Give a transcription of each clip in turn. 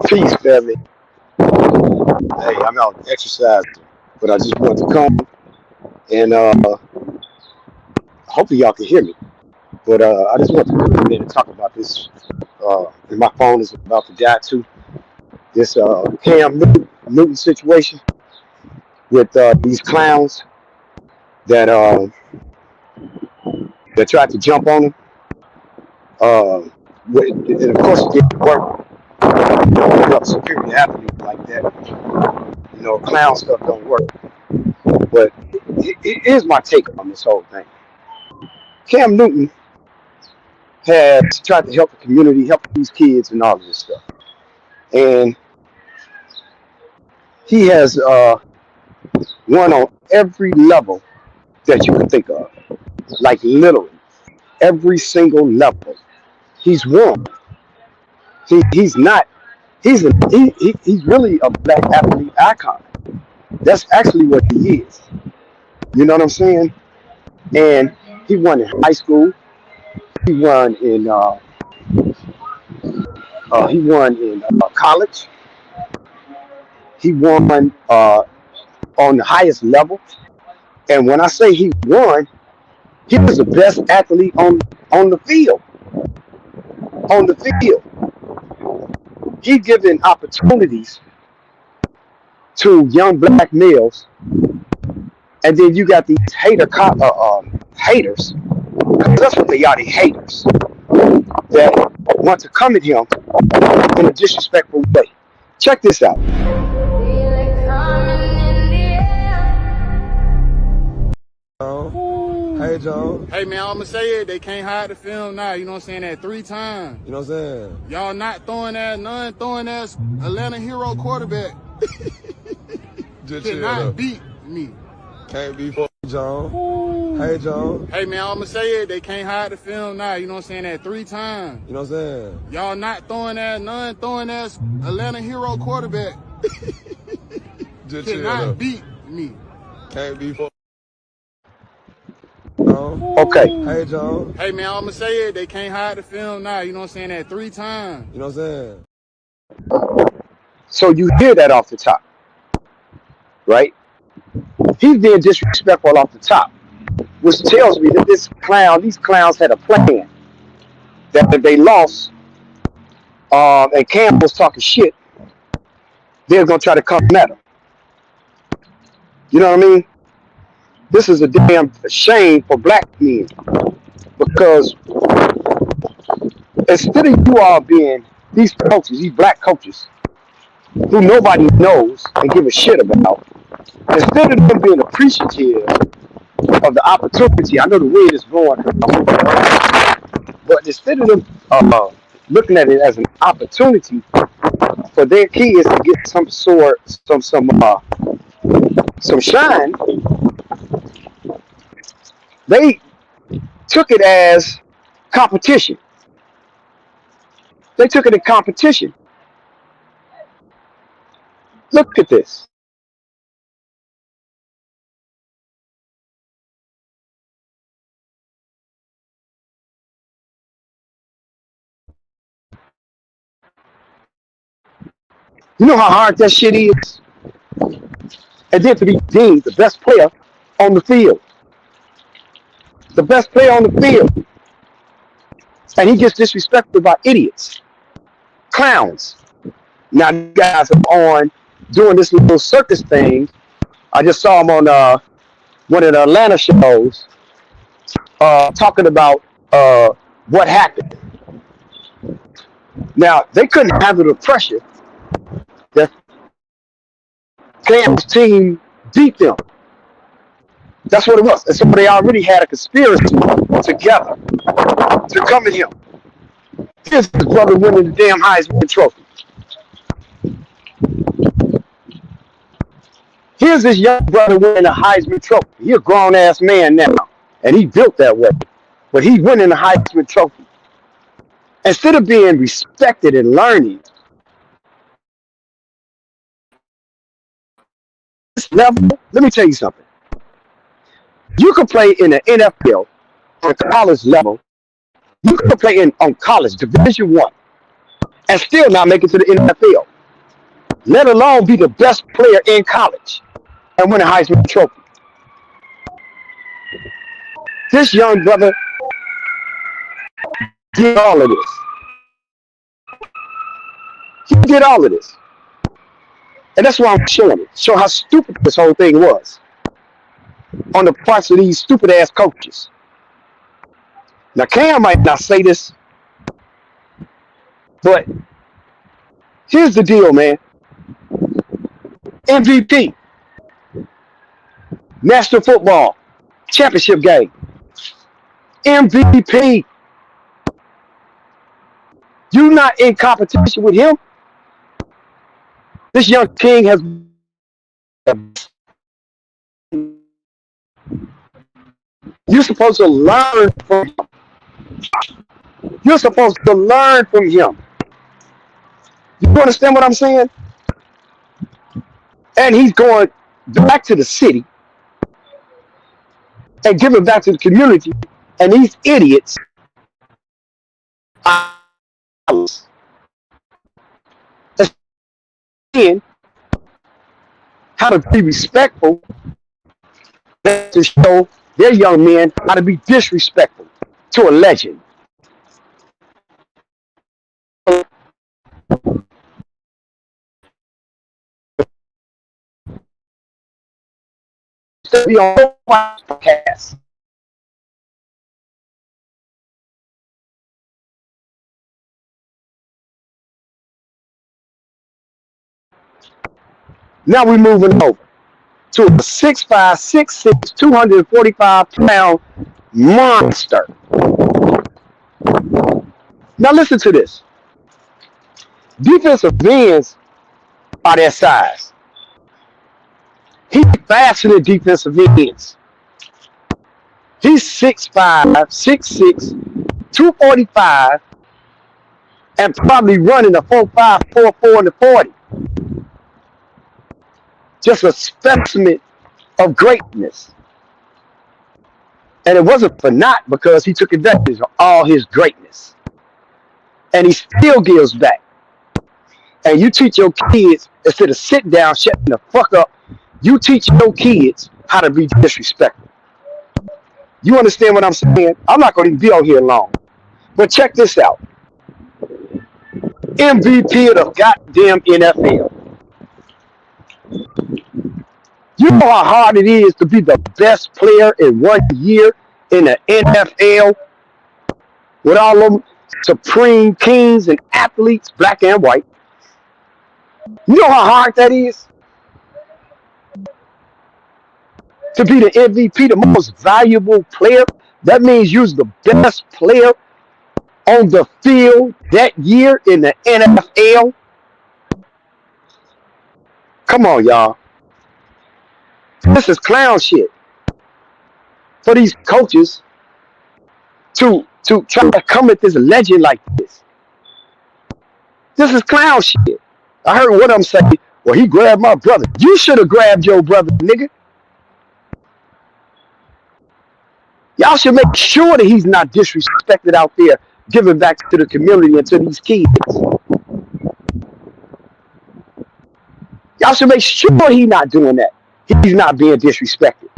Peace, family. Hey, I'm out exercising, but I just wanted to come and hopefully y'all can hear me. But I just want to come in and talk about this. And my phone is about to die too. This Cam Newton situation with these clowns that that tried to jump on him. And of course, it didn't work. You don't up security happening like that. You know, clown stuff don't work. But it is my take on this whole thing. Cam Newton has tried to help the community, help these kids, and all of this stuff. And he has won on every level that you can think of, like literally every single level. He's won. He's not. He's really a black athlete icon. That's actually what he is. You know what I'm saying? And he won in high school. He won in college. He won on the highest level. And when I say he won, he was the best athlete on the field. On the field, he given opportunities to young black males, and then you got these haters. That's what they are, they haters that want to come at him in a disrespectful way. Check this out. Hey, Joe. Hey, man, I'm going to say it. They can't hide the film now. You know what I'm saying? That 3 times. You know what I'm saying? Y'all not throwing that, none throwing that Atlanta hero quarterback. Just cannot beat me. Can't be for Joe. Hey, Joe. Hey, man, I'm going to say it. They can't hide the film now. You know what I'm saying? That 3 times. You know what I'm saying? Y'all not throwing that, none throwing that Atlanta hero quarterback. Just cannot beat me. Can't be for Okay. Hey, Joe. Hey, man, I'm going to say it. They can't hide the film now. You know what I'm saying? That 3 times. You know what I'm saying? So you hear that off the top, right? He's being disrespectful off the top, which tells me that these clowns had a plan. That if they lost, and Cam was talking shit, they're gonna try to come at him. You know what I mean? This is a damn shame for black men, because instead of you all being these coaches, these black coaches, who nobody knows and give a shit about, instead of them being appreciative of the opportunity, I know the wind is blowing, but instead of them looking at it as an opportunity for their kids to get some shine, they took it as competition. They took it as competition. Look at this. You know how hard that shit is? And then to be deemed the best player on the field. The best player on the field. And he gets disrespected by idiots. Clowns. Now you guys are on doing this little circus thing. I just saw him on one of the Atlanta shows talking about what happened. Now, they couldn't handle the pressure that Cam's team beat them. That's what it was. And so they already had a conspiracy together to come at him. Here's his brother winning the damn Heisman Trophy. Here's his young brother winning the Heisman Trophy. He's a grown-ass man now, and he built that way. But he's winning the Heisman Trophy. Instead of being respected and learning, this level, let me tell you something. You can play in the NFL on college level. You can play on college, Division I, and still not make it to the NFL. let alone be the best player in college and win a Heisman Trophy. This young brother did all of this. He did all of this. And that's why I'm showing it. Show how stupid this whole thing was on the parts of these stupid ass coaches. Now Cam might not say this, but here's the deal, man. MVP, National Football Championship game. MVP. You not in competition with him? This young king has. You're supposed to learn from him. You're supposed to learn from him. You understand what I'm saying? And he's going back to the city and giving back to the community. And these idiots are seeing how to be respectful to show their young men how to be disrespectful to a legend. Be on podcast. Now we're moving over to a 6'5", 6'6", 245-pound monster. Now listen to this. Defensive ends are their size. He's faster than defensive ends. He's 6'5", 6'6", 245, and probably running a 4.5, 4.4 in the 40. Just a specimen of greatness. And it wasn't for naught because he took advantage of all his greatness. And he still gives back. And you teach your kids, instead of sitting down, shutting the fuck up, you teach your kids how to be disrespectful. You understand what I'm saying? I'm not going to even be on here long. But check this out. MVP of the goddamn NFL. You know how hard it is to be the best player in 1 year in the NFL with all of them supreme kings and athletes, black and white. You know how hard that is? To be the MVP, the most valuable player. That means you're the best player on the field that year in the NFL. Come on, y'all. This is clown shit for these coaches to try to come at this legend like this. This is clown shit. I heard one of them say, well, he grabbed my brother. You should have grabbed your brother, nigga. Y'all should make sure that he's not disrespected out there, giving back to the community and to these kids. Y'all should make sure he's not doing that. He's not being disrespected.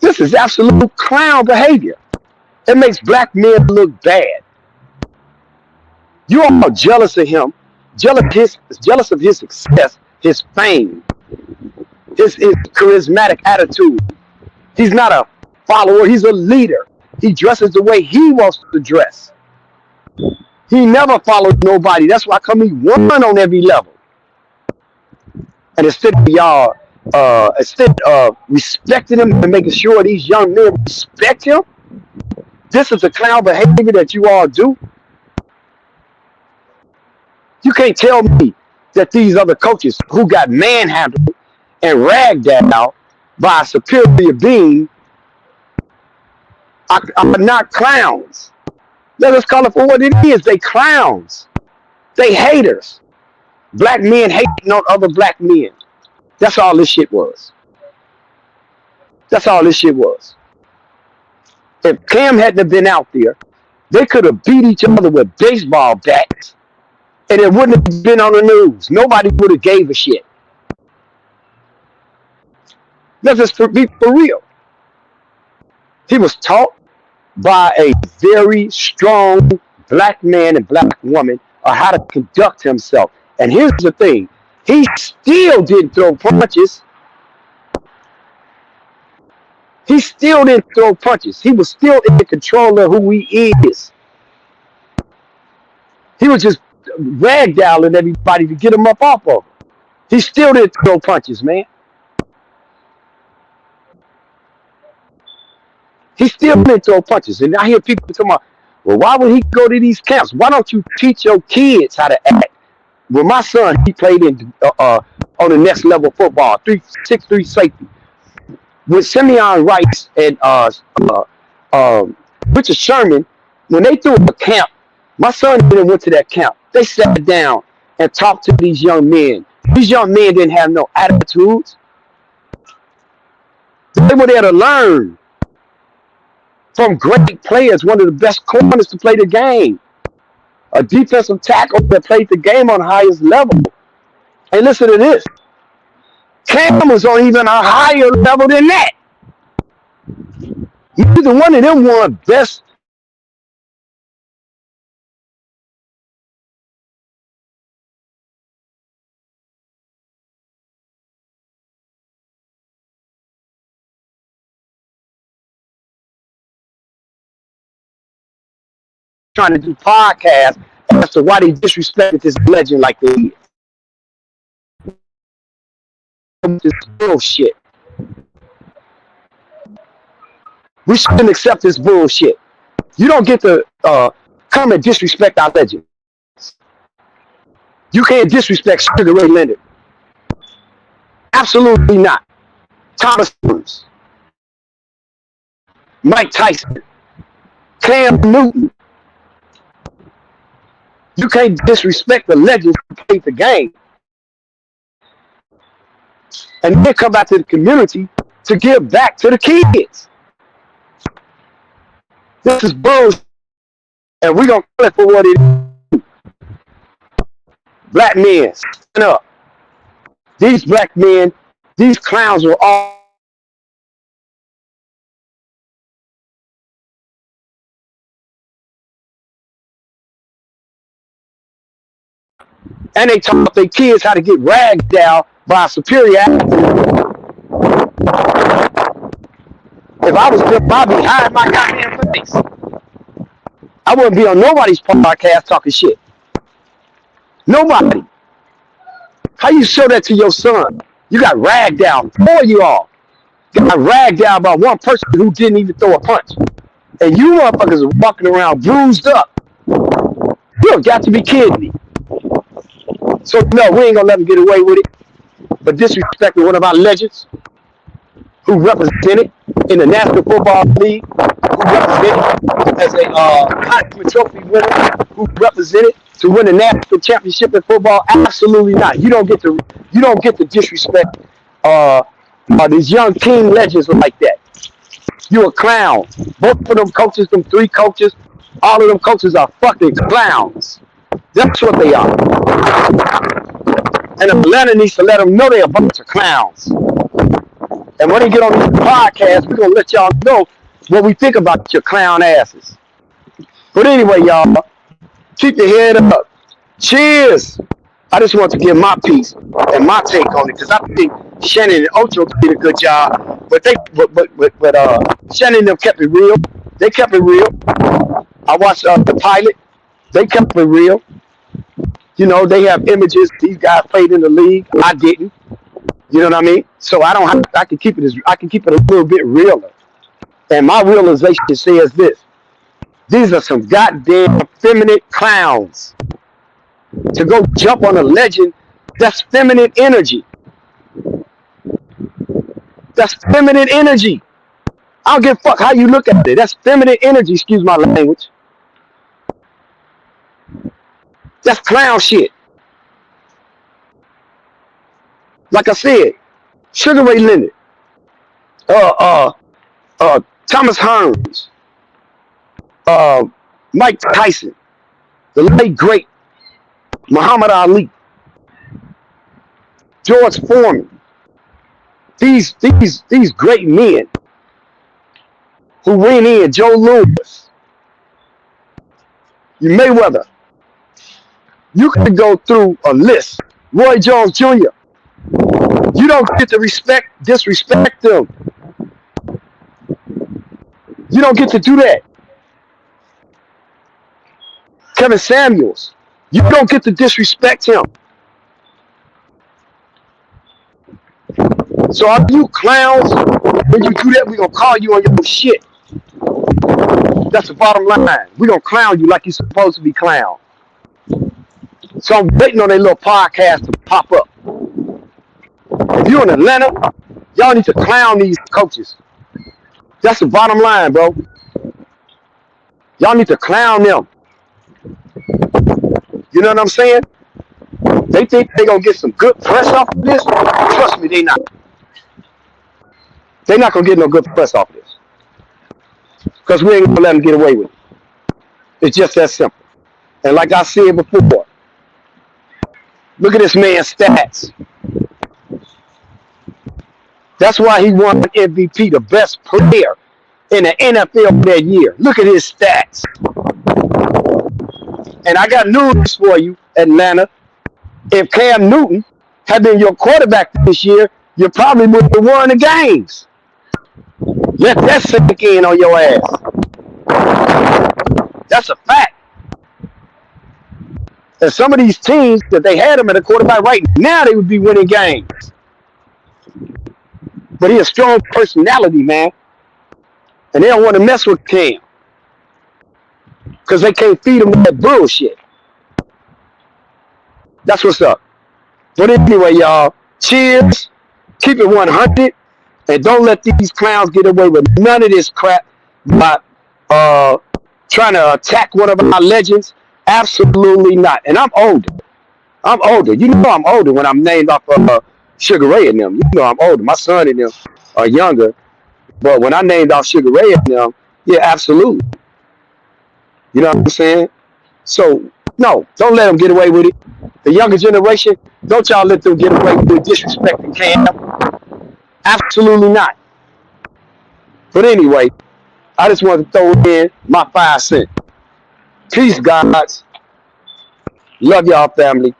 This is absolute clown behavior. It makes black men look bad. You all are jealous of him, jealous of his success, his fame, his charismatic attitude. He's not a follower, he's a leader. He dresses the way he wants to dress. He never followed nobody. That's why come he won on every level. And instead of y'all, respecting him and making sure these young men respect him, this is the clown behavior that you all do. You can't tell me that these other coaches who got manhandled and ragdolled by a superior being are not clowns. Let us call it for what it is. They clowns. They haters. Black men hating on other black men. That's all this shit was. That's all this shit was. If Cam hadn't been out there, they could have beat each other with baseball bats And it wouldn't have been on the news. Nobody would have gave a shit. Let's just be for real. He was taught by a very strong black man and black woman on how to conduct himself. And here's the thing. He still didn't throw punches. He still didn't throw punches. He was still in control of who he is. He was just ragdolling everybody to get him up off of him. He still didn't throw punches, man. He still didn't throw punches. And I hear people talking about, well, why would he go to these camps? Why don't you teach your kids how to act? Well, my son, he played in on the next level football, 6'3" safety. With Simeon Rice and Richard Sherman, when they threw a camp, my son didn't went to that camp. They sat down and talked to these young men. These young men didn't have no attitudes. They were there to learn from great players, one of the best corners to play the game, a defensive tackle that played the game on the highest level. And listen to this. Cam was on even a higher level than that. Neither one of them won best. Trying to do podcasts as to why they disrespected this legend like they did. This bullshit. We shouldn't accept this bullshit. You don't get to come and disrespect our legend. You can't disrespect Sugar Ray Leonard. Absolutely not. Thomas Burns, Mike Tyson, Cam Newton. You can't disrespect the legends who played the game. And then come back to the community to give back to the kids. This is bullshit. And we're going to call it for what it is. Black men, stand up. These black men, these clowns were all. And they taught their kids how to get ragged down by a superior athlete. If I was them, I'd be hiding my goddamn face. I wouldn't be on nobody's podcast talking shit. Nobody. How you show that to your son? You got ragged down. 4 of you all got ragged down by one person who didn't even throw a punch. And you motherfuckers are walking around bruised up. You have got to be kidding me. So no, we ain't gonna let them get away with it. But disrespecting one of our legends who represented in the National Football League, who represented as a Heisman Trophy winner, who represented to win a national championship in football. Absolutely not. You don't get to disrespect these young king legends like that. You're a clown. Both of them coaches, them 3 coaches, all of them coaches are fucking clowns. That's what they are. And Atlanta needs to let them know they're a bunch of clowns. And when they get on these podcasts, we're going to let y'all know what we think about your clown asses. But anyway, y'all, keep your head up. Cheers. I just want to give my piece and my take on it because I think Shannon and Ocho did a good job. But Shannon and them kept it real. They kept it real. I watched the pilot. They kept it real. You know, they have images. These guys played in the league. I didn't. You know what I mean? So I don't have. I can keep it a little bit realer. And my realization says this: these are some goddamn feminine clowns. To go jump on a legend, that's feminine energy. That's feminine energy. I don't give a fuck how you look at it. That's feminine energy. Excuse my language. That's clown shit. Like I said, Sugar Ray Leonard, Thomas Hearns, Mike Tyson, the late great Muhammad Ali, George Foreman, these great men who went in, Joe Louis, Mayweather. You can go through a list. Roy Jones Jr. You don't get to disrespect them. You don't get to do that. Kevin Samuels, you don't get to disrespect him. So are you clowns? When you do that, we're going to call you on your shit. That's the bottom line. We're going to clown you like you're supposed to be clowned. So I'm waiting on that little podcast to pop up. If you're in Atlanta, y'all need to clown these coaches. That's the bottom line, bro. Y'all need to clown them. You know what I'm saying? They think they're going to get some good press off of this? Trust me, they not. They're not going to get no good press off of this. Because we ain't going to let them get away with it. It's just that simple. And like I said before, look at this man's stats. That's why he won MVP, the best player in the NFL that year. Look at his stats. And I got news for you, Atlanta. If Cam Newton had been your quarterback this year, you probably would have won the games. Let that sink in on your ass. That's a fact. And some of these teams, that they had him at a quarterback right now, they would be winning games. But he's a strong personality, man. And they don't want to mess with Cam. Because they can't feed him that bullshit. That's what's up. But anyway, y'all, cheers. Keep it 100. And don't let these clowns get away with none of this crap about trying to attack one of our legends. Absolutely not. And I'm older. You know I'm older when I'm named off Sugar Ray and them. You know I'm older. My son and them are younger. But when I named off Sugar Ray and them, yeah, absolutely. You know what I'm saying? So, no, don't let them get away with it. The younger generation, don't y'all let them get away with disrespecting Cam. Absolutely not. But anyway, I just wanted to throw in my 5 cents. Peace, guys. Love y'all, family.